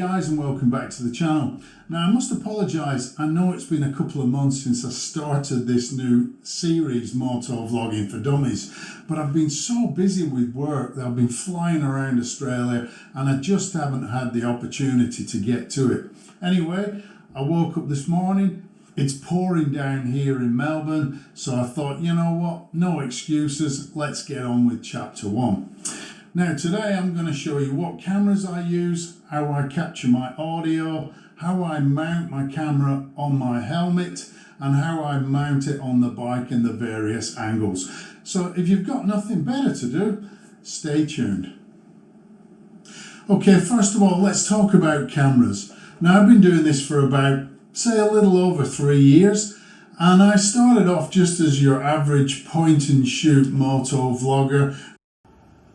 guys, and welcome back to the channel. Now I must apologise, I know it's been a couple of months since I started this new series, MotoVlogging for Dummies, but I've been so busy with work that I've been flying around Australia and I just haven't had the opportunity to get to it. Anyway, I woke up this morning, it's pouring down here in Melbourne, so I thought, you know what, no excuses, let's get on with chapter 1. Now today I'm going to show you what cameras I use, how I capture my audio, how I mount my camera on my helmet, and how I mount it on the bike in the various angles. So if you've got nothing better to do, stay tuned. Okay, first of all, let's talk about cameras. Now I've been doing this for about, say, a little over 3 years, and I started off just as your average point and shoot moto vlogger.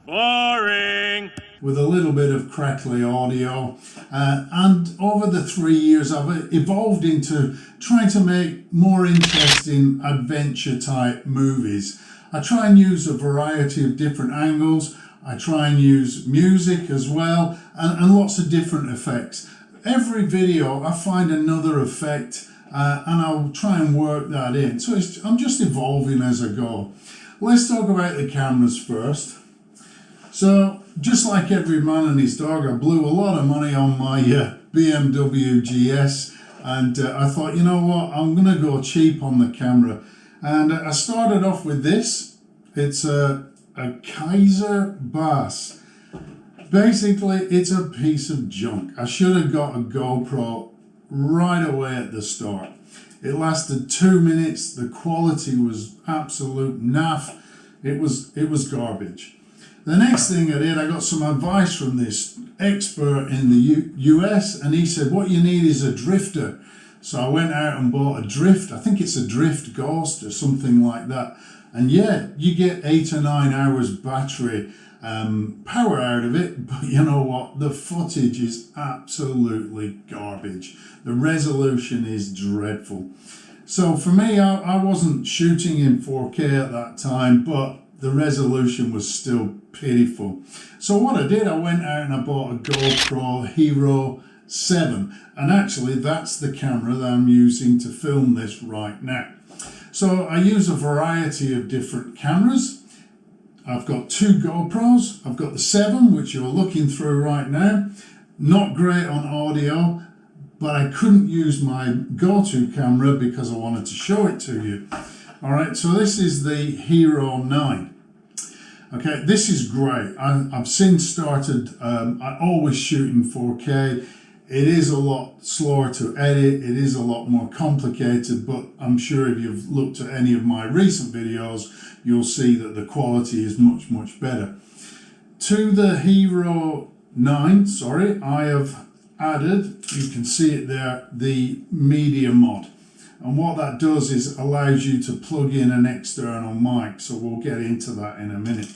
Boring! With a little bit of crackly audio, and over the 3 years I've evolved into trying to make more interesting adventure type movies. I try and use a variety of different angles, I try and use music as well, and lots of different effects. Every video I find another effect and I'll try and work that in. So I'm just evolving as I go. Let's talk about the cameras first. So, just like every man and his dog, I blew a lot of money on my BMW GS, and I thought, you know what, I'm going to go cheap on the camera. And I started off with this. It's a Kaiser Bass. Basically, it's a piece of junk. I should have got a GoPro right away at the start. It lasted 2 minutes. The quality was absolute naff. It was garbage. The next thing I did, I got some advice from this expert in the US, and he said, what you need is a drifter. So I went out and bought a drift. I think it's a drift ghost or something like that. And yeah, you get 8 or 9 hours battery power out of it, but you know what? The footage is absolutely garbage. The resolution is dreadful. So for me, I wasn't shooting in 4K at that time, but the resolution was still pitiful. So what I did, I went out and I bought a GoPro Hero 7, and actually that's the camera that I'm using to film this right now. So I use a variety of different cameras. I've got 2 GoPros. I've got the 7, which you're looking through right now. Not great on audio, but I couldn't use my go-to camera because I wanted to show it to you. All right, so this is the Hero 9. Okay, this is great. I've since started, I always shoot in 4K. It is a lot slower to edit. It is a lot more complicated, but I'm sure if you've looked at any of my recent videos, you'll see that the quality is much, much better. To the Hero 9, I have added, you can see it there, the media mod. And what that does is allows you to plug in an external mic. So we'll get into that in a minute.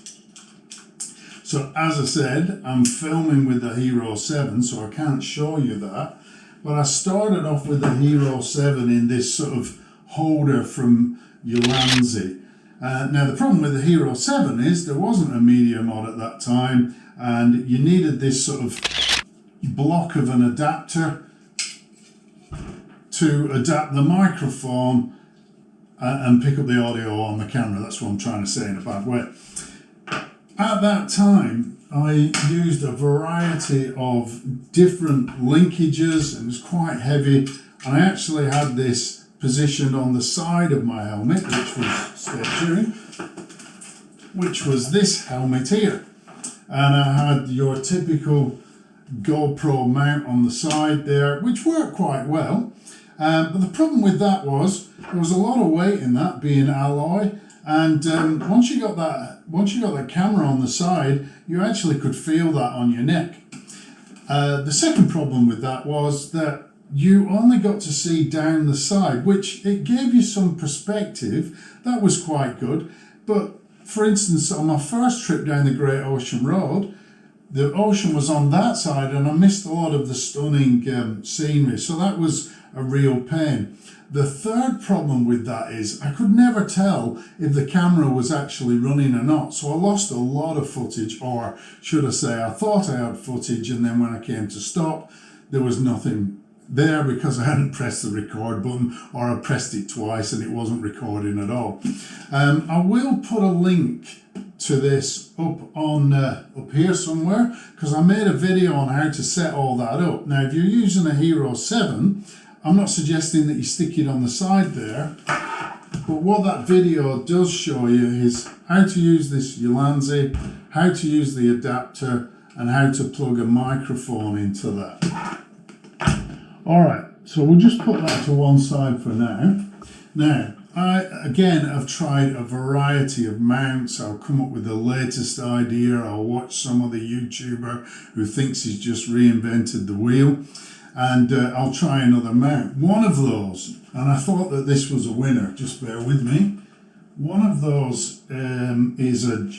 So as I said, I'm filming with the Hero 7, so I can't show you that. But I started off with the Hero 7 in this sort of holder from Ulanzi. Now the problem with the Hero 7 is there wasn't a media mod at that time, and you needed this sort of block of an adapter to adapt the microphone and pick up the audio on the camera. That's what I'm trying to say in a bad way. At that time, I used a variety of different linkages, and it was quite heavy. And I actually had this positioned on the side of my helmet, which was this helmet here. And I had your typical GoPro mount on the side there, which worked quite well. But the problem with that was there was a lot of weight in that, being alloy, and once you got that camera on the side, you actually could feel that on your neck. The second problem with that was that you only got to see down the side, which it gave you some perspective. That was quite good. But for instance, on my first trip down the Great Ocean Road, the ocean was on that side and I missed a lot of the stunning scenery. So that was a real pain. The third problem with that is I could never tell if the camera was actually running or not. So I lost a lot of footage, or should I say I thought I had footage, and then when I came to stop, there was nothing there because I hadn't pressed the record button, or I pressed it twice and it wasn't recording at all. I will put a link to this up here somewhere, because I made a video on how to set all that up. Now, if you're using a Hero 7, I'm not suggesting that you stick it on the side there, but what that video does show you is how to use this Ulanzi, how to use the adapter, and how to plug a microphone into that. All right, so we'll just put that to one side for now. Now, I, again, have tried a variety of mounts. I'll come up with the latest idea. I'll watch some other YouTuber who thinks he's just reinvented the wheel, and I'll try another mount. One of those, and I thought that this was a winner, just bear with me. One of those is a,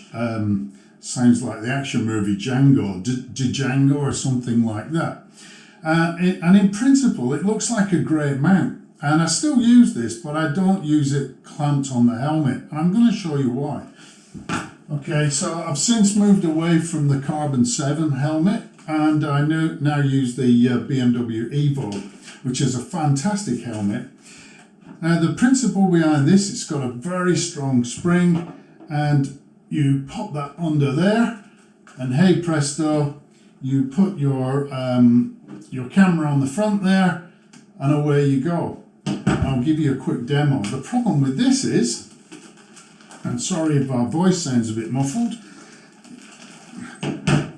sounds like the action movie Django, Django or something like that. And in principle, it looks like a great mount. And I still use this, but I don't use it clamped on the helmet. And I'm going to show you why. Okay, so I've since moved away from the Carbon 7 helmet, and I now use the BMW Evo, which is a fantastic helmet. Now, the principle behind this, it's got a very strong spring, and you pop that under there, and hey presto, you put your camera on the front there, and away you go. I'll give you a quick demo. The problem with this is, and sorry if our voice sounds a bit muffled,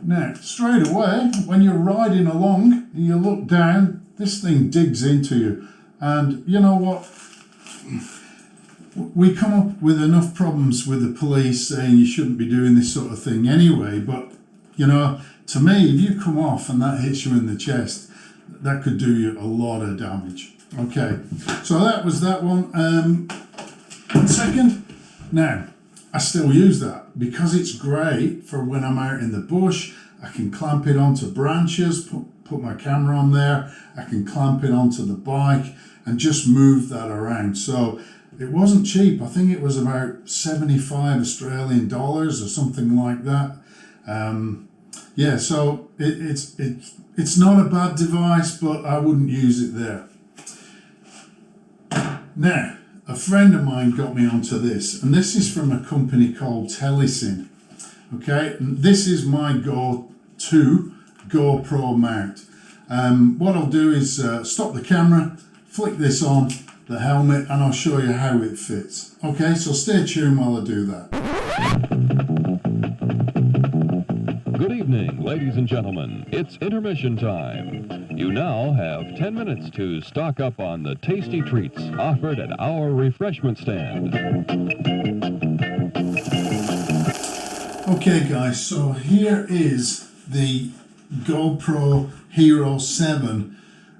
now straight away when you're riding along and you look down, this thing digs into you. And you know what? We come up with enough problems with the police saying you shouldn't be doing this sort of thing anyway, but you know, to me, if you come off and that hits you in the chest, that could do you a lot of damage. Okay, so that was that one. 1 second. Now, I still use that because it's great for when I'm out in the bush. I can clamp it onto branches, put my camera on there. I can clamp it onto the bike and just move that around. So it wasn't cheap. I think it was about 75 Australian dollars or something like that. Yeah, so it's not a bad device, but I wouldn't use it there. Now, a friend of mine got me onto this, and this is from a company called Telesin. Okay, and this is my go-to GoPro mount. What I'll do is stop the camera, flick this on the helmet, and I'll show you how it fits. Okay, so stay tuned while I do that. Good evening, ladies and gentlemen. It's intermission time. You now have 10 minutes to stock up on the tasty treats offered at our refreshment stand. Okay guys, so here is the GoPro Hero 7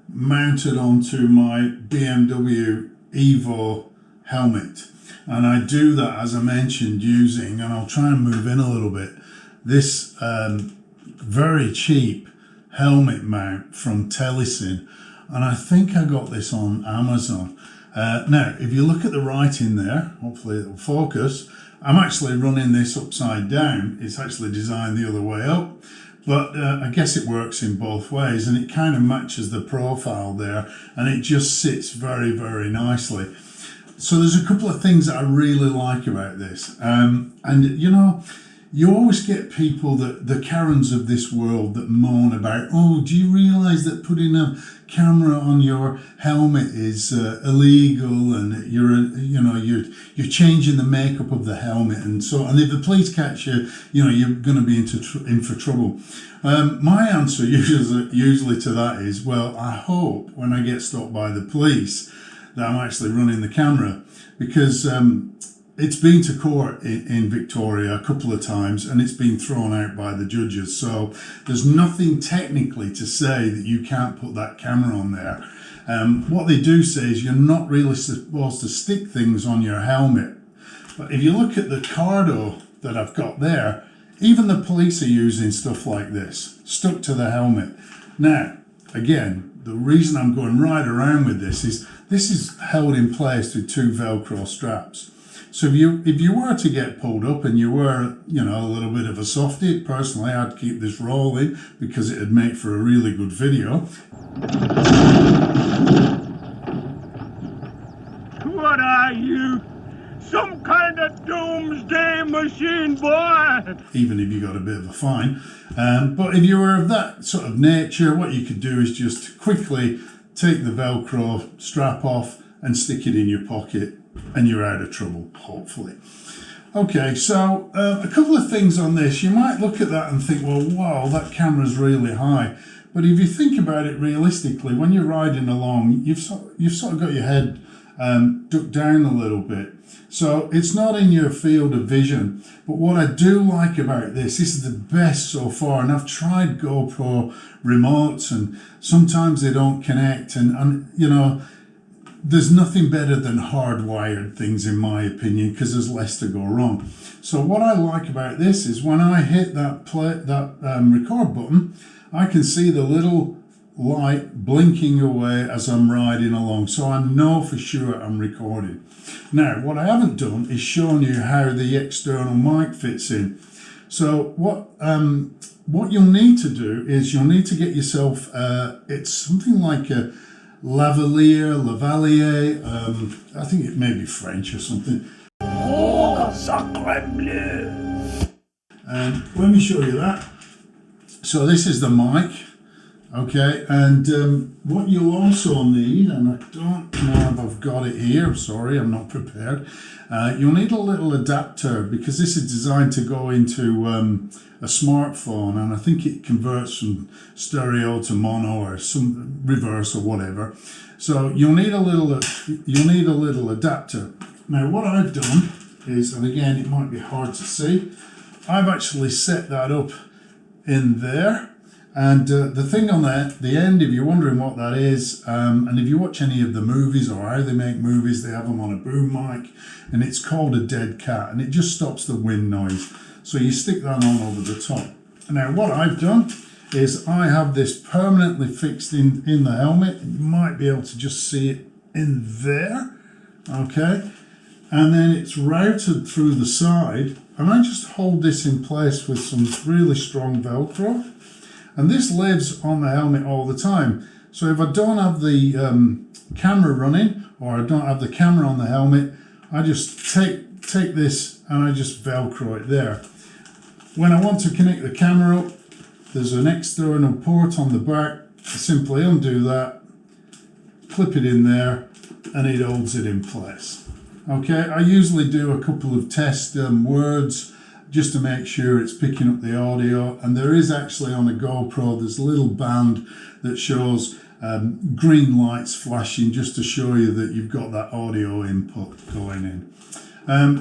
mounted onto my BMW Evo helmet. And I do that, as I mentioned, using, and I'll try and move in a little bit, this very cheap helmet mount from Telesin, and I think I got this on Amazon. Now, if you look at the writing there, hopefully it'll focus, I'm actually running this upside down. It's actually designed the other way up, but I guess it works in both ways, and it kind of matches the profile there, and it just sits very, very nicely. So there's a couple of things that I really like about this, and you know, you always get people, the Karens of this world, that moan about, oh, do you realise that putting a camera on your helmet is illegal, and you're changing the makeup of the helmet, and so, and if the police catch you, you know, you're going to be in for trouble. My answer usually to that is, well, I hope when I get stopped by the police that I'm actually running the camera, because it's been to court in Victoria a couple of times, and it's been thrown out by the judges. So there's nothing technically to say that you can't put that camera on there. What they do say is you're not really supposed to stick things on your helmet. But if you look at the cardo that I've got there, even the police are using stuff like this, stuck to the helmet. Now, again, the reason I'm going right around with this is held in place with 2 Velcro straps. So if you were to get pulled up and you were, you know, a little bit of a softie, personally I'd keep this rolling because it'd make for a really good video. What are you? Some kind of doomsday machine, boy! Even if you got a bit of a fine. But if you were of that sort of nature, what you could do is just quickly take the Velcro strap off and stick it in your pocket, and you're out of trouble, hopefully. Okay, so a couple of things on this. You might look at that and think, well, wow, that camera's really high. But if you think about it realistically, when you're riding along, you've sort of got your head ducked down a little bit. So it's not in your field of vision. But what I do like about this is the best so far. And I've tried GoPro remotes and sometimes they don't connect. And you know, there's nothing better than hardwired things in my opinion, because there's less to go wrong. So what I like about this is when I hit that record button, I can see the little light blinking away as I'm riding along, so I know for sure I'm recording. Now what I haven't done is shown you how the external mic fits in. So what you'll need to do is you'll need to get yourself it's something like a lavalier, I think it may be French or something. Oh, sacre bleu! And let me show you that. So this is the mic, okay, and what you'll also need, and I don't know if I've got it here, I'm sorry, I'm not prepared. You'll need a little adapter because this is designed to go into a smartphone, and I think it converts from stereo to mono or some reverse or whatever. So you'll need a little adapter. Now what I've done is, and again it might be hard to see, I've actually set that up in there. And the thing on the end, if you're wondering what that is, and if you watch any of the movies or how they make movies, they have them on a boom mic, and it's called a dead cat, and it just stops the wind noise. So you stick that on over the top. Now what I've done is I have this permanently fixed in the helmet. You might be able to just see it in there, okay? And then it's routed through the side, and I just hold this in place with some really strong Velcro. And this lives on the helmet all the time. So if I don't have the camera running, or I don't have the camera on the helmet, I just take this and I just Velcro it there. When I want to connect the camera up, there's an external port on the back. I simply undo that, clip it in there, and it holds it in place. Okay, I usually do a couple of test words just to make sure it's picking up the audio, and there is actually on a GoPro, there's a little band that shows green lights flashing just to show you that you've got that audio input going in.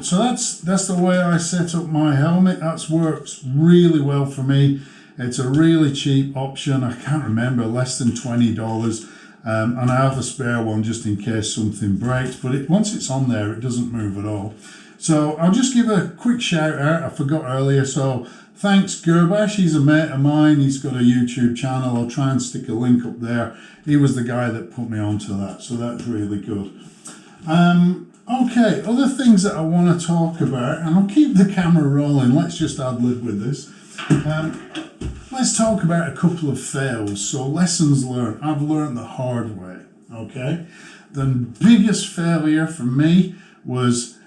So that's the way I set up my helmet. That works really well for me. It's a really cheap option. I can't remember, less than $20. And I have a spare one just in case something breaks, but once it's on there, it doesn't move at all. So I'll just give a quick shout out. I forgot earlier. So thanks Gurbash. He's a mate of mine. He's got a YouTube channel. I'll try and stick a link up there. He was the guy that put me onto that. So that's really good. Okay, other things that I want to talk about, and I'll keep the camera rolling. Let's just ad lib with this. Let's talk about a couple of fails. So lessons learned. I've learned the hard way. Okay. The biggest failure for me was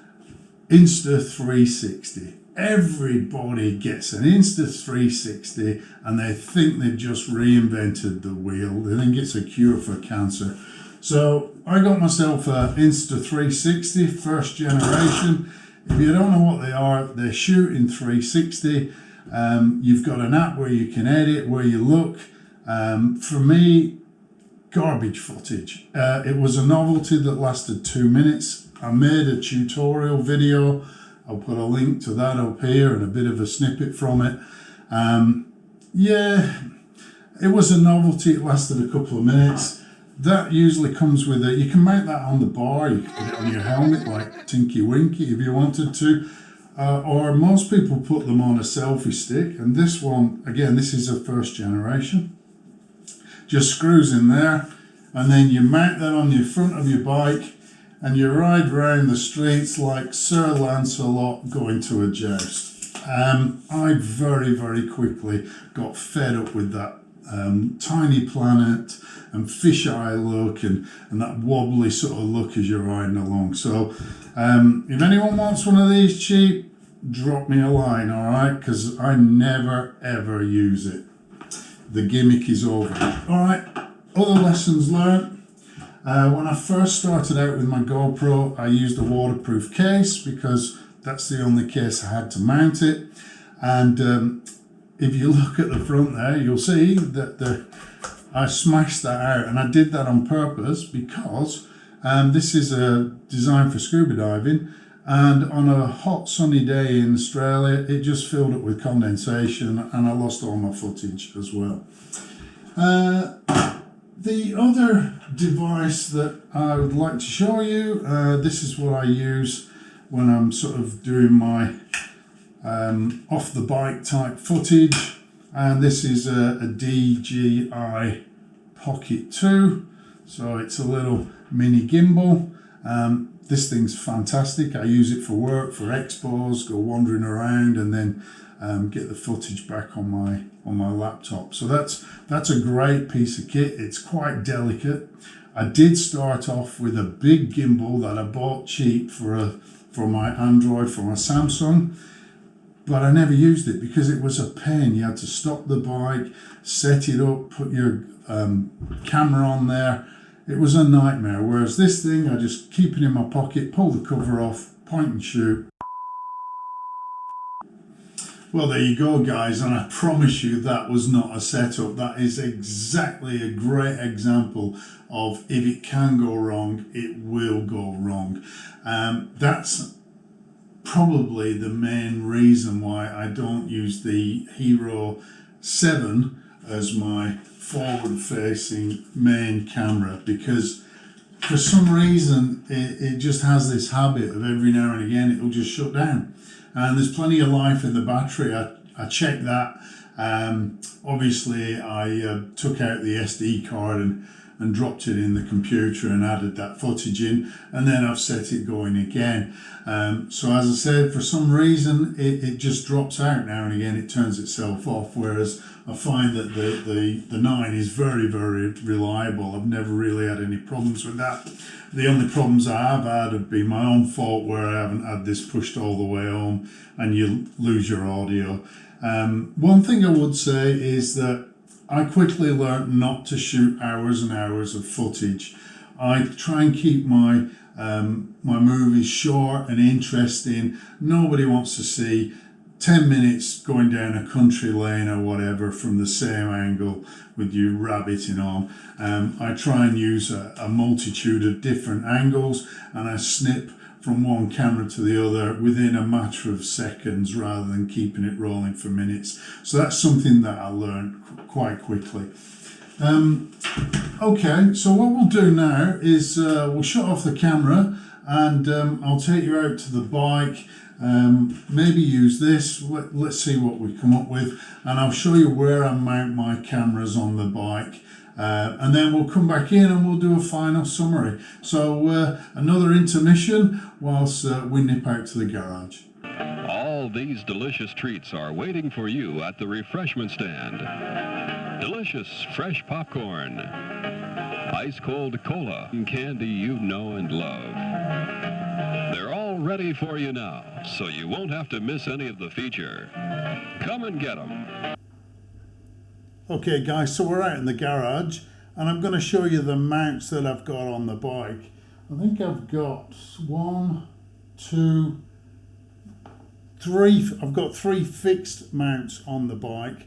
Insta360. Everybody gets an Insta360 and they think they've just reinvented the wheel. They think it's a cure for cancer. So I got myself a Insta360 first generation. If you don't know what they are, they're shooting 360. You've got an app where you can edit, where you look. For me, garbage footage. It was a novelty that lasted 2 minutes. I made a tutorial video. I'll put a link to that up here and a bit of a snippet from it. Yeah, it was a novelty. It lasted a couple of minutes. That usually comes with it. You can mount that on the bar. You can put it on your helmet like Tinky Winky if you wanted to. Or most people put them on a selfie stick. And this one, again, this is a first generation. Just screws in there. And then you mount that on the front of your bike. and you ride round the streets like Sir Lancelot going to a joust. I very quickly got fed up with that tiny planet and fisheye look and that wobbly sort of look as you're riding along. So if anyone wants one of these cheap, drop me a line, all right? Because I never ever use it. The gimmick is over. All right, other lessons learned. When I first started out with my GoPro, I used a waterproof case because that's the only case I had to mount it. And if you look at the front there, you'll see that I smashed that out, and I did that on purpose because this is designed for scuba diving, and on a hot sunny day in Australia, it just filled up with condensation and I lost all my footage as well. The other device that I would like to show you, this is what I use when I'm sort of doing my off the bike type footage, and this is a DJI Pocket 2, so it's a little mini gimbal. This thing's fantastic. I use it for work, for expos, go wandering around, and then get the footage back on my laptop. So that's a great piece of kit. It's quite delicate. I did start off with a big gimbal that I bought cheap for my Android, for my Samsung, but I never used it because it was a pain. You had to stop the bike, set it up, put your camera on there. It was a nightmare. Whereas this thing, I just keep it in my pocket, pull the cover off, point and shoot. Well, there you go, guys, and I promise you that was not a setup. That is exactly a great example of if it can go wrong, it will go wrong. That's probably the main reason why I don't use the Hero 7 as my forward-facing main camera, because for some reason it just has this habit of every now and again it'll just shut down, and there's plenty of life in the battery. I checked that. Obviously I took out the SD card and dropped it in the computer and added that footage in, and then I've set it going again. So as I said, for some reason it just drops out now and again. It turns itself off, whereas I find that the 9 is very reliable. I've never really had any problems with that. The only problems I have had have been my own fault, where I haven't had this pushed all the way home and you lose your audio. One thing I would say is that I quickly learned not to shoot hours and hours of footage. I try and keep my my movies short and interesting. Nobody wants to see 10 minutes going down a country lane or whatever from the same angle with you rabbiting on. I try and use a multitude of different angles, and I snip from one camera to the other within a matter of seconds rather than keeping it rolling for minutes. So that's something that I learned quite quickly. Okay, so what we'll do now is we'll shut off the camera, and I'll take you out to the bike. Maybe use this. Let's see what we come up with, and I'll show you where I mount my cameras on the bike. And then we'll come back in and we'll do a final summary. So another intermission whilst we nip out to the garage. All these delicious treats are waiting for you at the refreshment stand. Delicious fresh popcorn, ice-cold cola, and candy you know and love. They're all ready for you now, so you won't have to miss any of the feature. Come and get them. Okay guys, so we're out in the garage, and I'm going to show you the mounts that I've got on the bike. I think I've got 1, 2, 3. I've got 3 fixed mounts on the bike,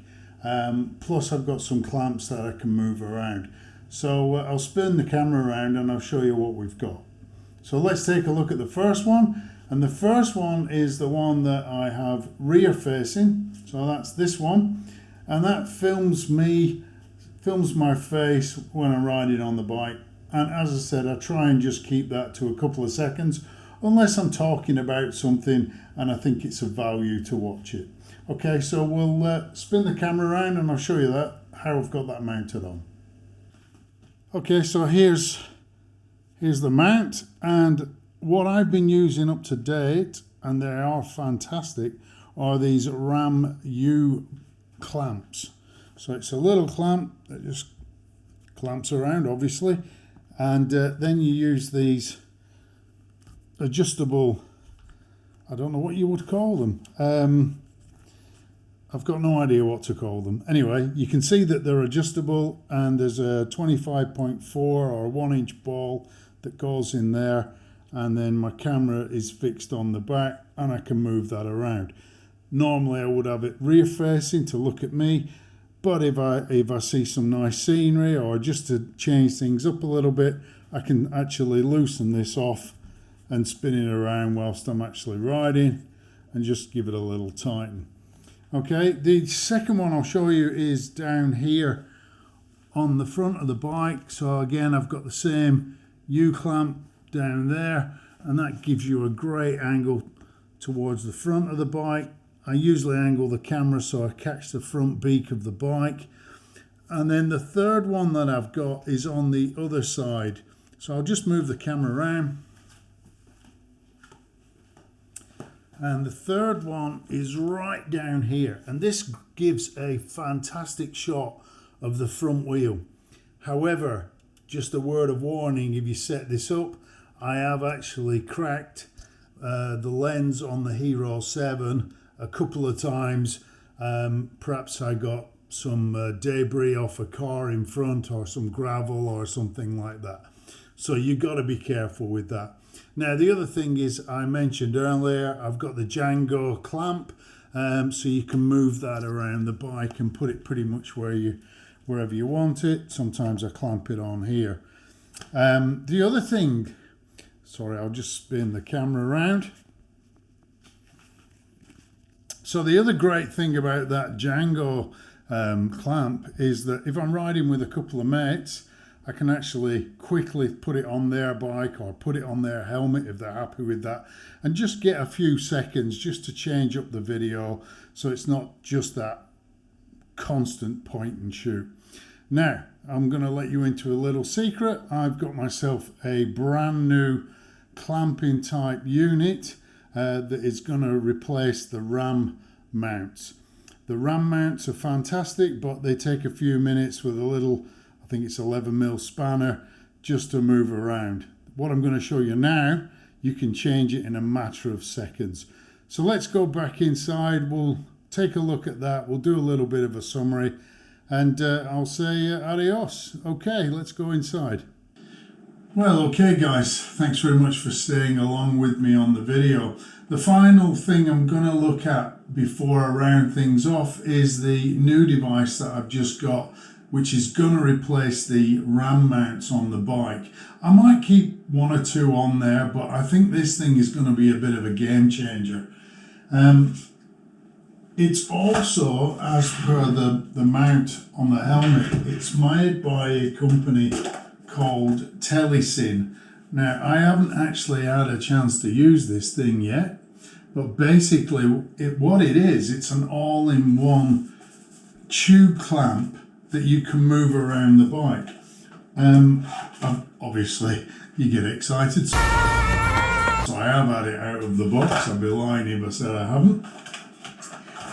plus I've got some clamps that I can move around. So I'll spin the camera around and I'll show you what we've got. So let's take a look at the first one, and the first one is the one that I have rear facing, so that's this one. And that films my face when I'm riding on the bike. And as I said, I try and just keep that to a couple of seconds, unless I'm talking about something and I think it's of value to watch it. Okay, so we'll spin the camera around and I'll show you how I've got that mounted on. Okay, so here's Here's the mount, and what I've been using up to date, and they are fantastic, are these Ram U clamps. So it's a little clamp that just clamps around, obviously, and then you use these adjustable, I don't know what you would call them. I've got no idea what to call them. Anyway, you can see that they're adjustable, and there's a 25.4 or 1-inch ball that goes in there, and then my camera is fixed on the back and I can move that around. Normally I would have it rear facing to look at me, but if I see some nice scenery, or just to change things up a little bit, I can actually loosen this off and spin it around whilst I'm actually riding and just give it a little tighten. Okay, the second one I'll show you is down here on the front of the bike. So again, I've got the same U-clamp down there, and that gives you a great angle towards the front of the bike. I usually angle the camera so I catch the front beak of the bike. And then the third one that I've got is on the other side. So I'll just move the camera around. And the third one is right down here, and this gives a fantastic shot of the front wheel. However, just a word of warning, if you set this up, I have actually cracked the lens on the Hero 7 a couple of times. Perhaps I got some debris off a car in front, or some gravel or something like that. So you've got to be careful with that. Now, the other thing is, I mentioned earlier, I've got the Django clamp, so you can move that around the bike and put it pretty much wherever you want it. Sometimes I clamp it on here. The other thing, sorry, I'll just spin the camera around. So the other great thing about that Django clamp is that if I'm riding with a couple of mates, I can actually quickly put it on their bike or put it on their helmet if they're happy with that, and just get a few seconds just to change up the video so it's not just that constant point and shoot. Now, I'm going to let you into a little secret. I've got myself a brand new clamping type unit that is going to replace the Ram mounts. The Ram mounts are fantastic, but they take a few minutes with a little, I think it's 11mm spanner, just to move around. What I'm going to show you now, you can change it in a matter of seconds. So let's go back inside, we'll take a look at that, we'll do a little bit of a summary, and I'll say adios. Okay, let's go inside. Well, okay guys, thanks very much for staying along with me on the video. The final thing I'm going to look at before I round things off is the new device that I've just got, which is going to replace the Ram mounts on the bike. I might keep one or two on there, but I think this thing is going to be a bit of a game changer. It's also, as per the mount on the helmet, it's made by a company called Telesin. Now, I haven't actually had a chance to use this thing yet, but basically what it is, it's an all-in-one tube clamp that you can move around the bike. Obviously, you get excited. So I have had it out of the box. I'd be lying if I said I haven't.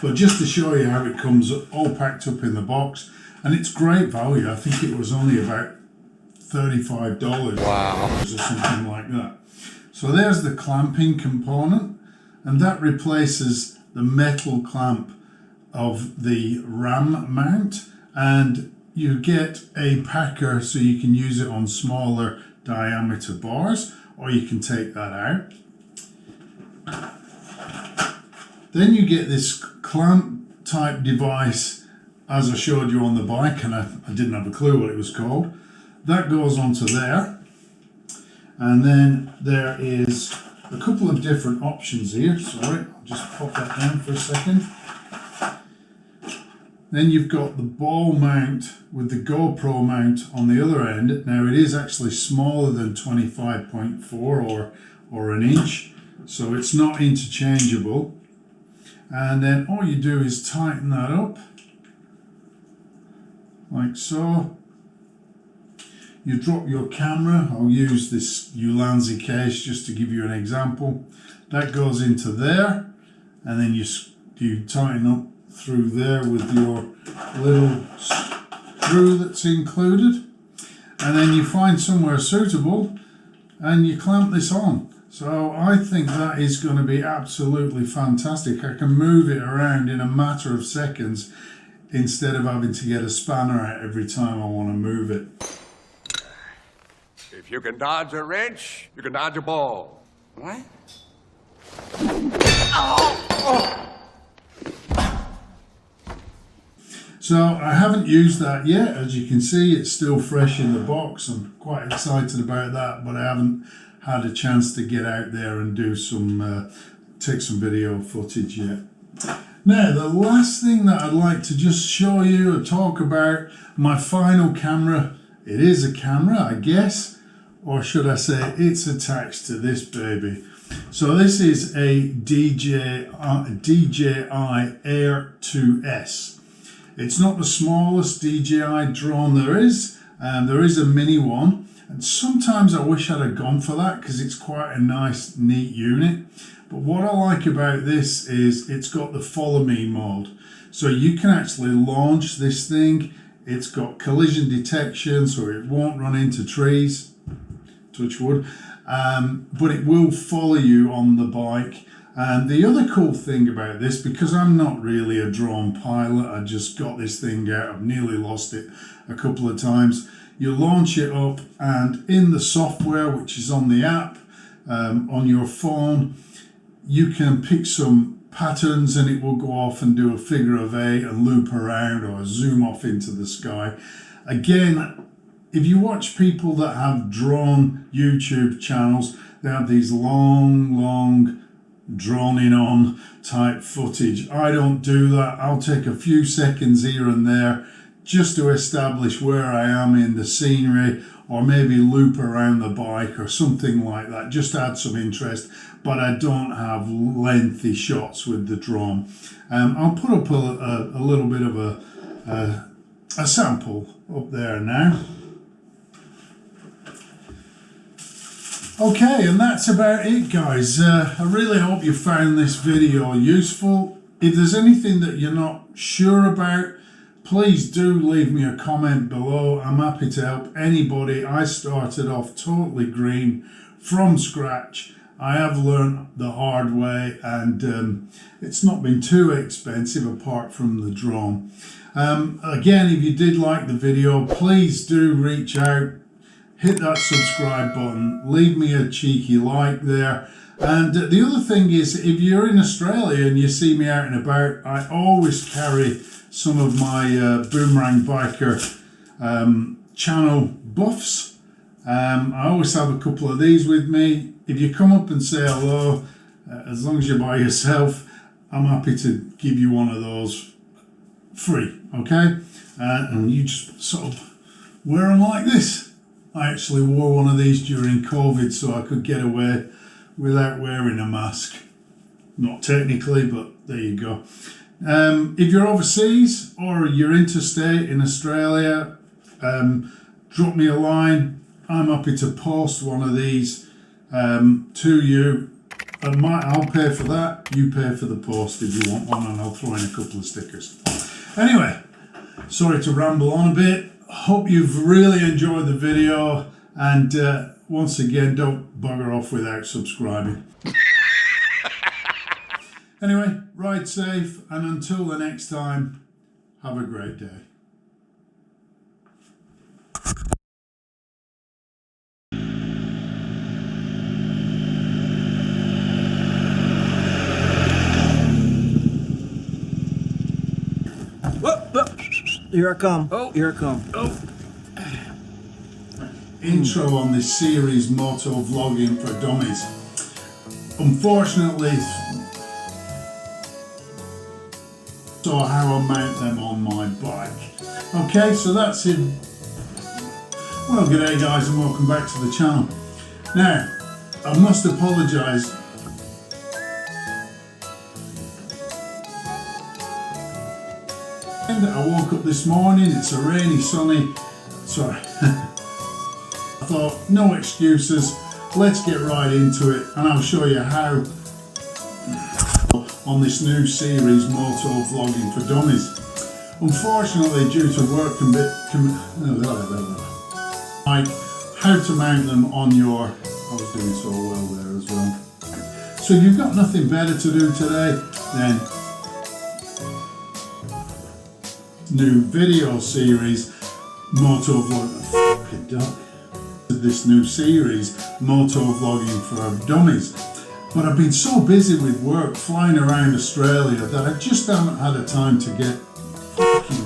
But just to show you how it comes all packed up in the box, and it's great value. I think it was only about $35 or something like that. So there's the clamping component, and that replaces the metal clamp of the Ram mount, and you get a packer so you can use it on smaller diameter bars, or you can take that out. Then you get this clamp type device, as I showed you on the bike, and I didn't have a clue what it was called. That goes onto there, and then there is a couple of different options here. Sorry, I'll just pop that down for a second. Then you've got the ball mount with the GoPro mount on the other end. Now it is actually smaller than 25.4 or an inch, so it's not interchangeable. And then all you do is tighten that up, like so. you drop your camera. I'll use this Ulanzi case just to give you an example. That goes into there, and then you tighten up through there with your little screw that's included, and then you find somewhere suitable and you clamp this on. So I think that is going to be absolutely fantastic. I can move it around in a matter of seconds instead of having to get a spanner out every time I want to move it. If you can dodge a wrench, you can dodge a ball. What? So I haven't used that yet. As you can see, it's still fresh in the box. I'm quite excited about that, but I haven't had a chance to get out there and do some, take some video footage yet. Now, the last thing that I'd like to just show you or talk about, my final camera. It is a camera, I guess, or should I say it's attached to this baby. So this is a DJI Air 2S. It's not the smallest DJI drone there is. There is a mini one, and sometimes I wish I'd have gone for that because it's quite a nice, neat unit. But what I like about this is it's got the follow me mode. So you can actually launch this thing. It's got collision detection, so it won't run into trees, touch wood, but it will follow you on the bike. And the other cool thing about this, because I'm not really a drone pilot, I just got this thing out, I've nearly lost it a couple of times. You launch it up, and in the software, which is on the app, on your phone, you can pick some patterns and it will go off and do a figure of eight and loop around or zoom off into the sky. Again, if you watch people that have drone YouTube channels, they have these long droning on type footage. I don't do that. I'll take a few seconds here and there just to establish where I am in the scenery, or maybe loop around the bike or something like that, just to add some interest, but I don't have lengthy shots with the drone. I'll put up a little bit of a sample up there now. Okay, and that's about it, guys. I really hope you found this video useful. If there's anything that you're not sure about, please do leave me a comment below. I'm happy to help anybody. I started off totally green from scratch. I have learned the hard way, and it's not been too expensive apart from the drone. Again, if you did like the video, please do reach out. Hit that subscribe button, leave me a cheeky like there. And the other thing is, if you're in Australia and you see me out and about, I always carry some of my Boomerang Biker channel buffs. I always have a couple of these with me. If you come up and say hello, as long as you're by yourself, I'm happy to give you one of those free, okay? And you just sort of wear them like this. I actually wore one of these during COVID so I could get away without wearing a mask. Not technically, but there you go. If you're overseas or you're interstate in Australia, drop me a line. I'm happy to post one of these to you. I'll pay for that. You pay for the post if you want one, and I'll throw in a couple of stickers. Anyway, sorry to ramble on a bit. Hope you've really enjoyed the video, and once again, don't bugger off without subscribing. Anyway, ride safe, and until the next time, have a great day. Here I come. Oh, here I come. Oh. Intro on this series, MotoVlogging for Dummies. Unfortunately, saw how I mount them on my bike. Okay, so that's it. Well, g'day guys, and welcome back to the channel. Now, I must apologise. I woke up this morning, it's a rainy, sunny, sorry, I thought, no excuses, let's get right into it, and I'll show you how on this new series, MotoVlogging for Dummies. Unfortunately, due to work like how to mount them on your, I was doing so well there as well. So you've got nothing better to do today, then new video series, MotoVlogging. This new series, MotoVlogging for Dummies. But I've been so busy with work flying around Australia that I just haven't had the time to get fucking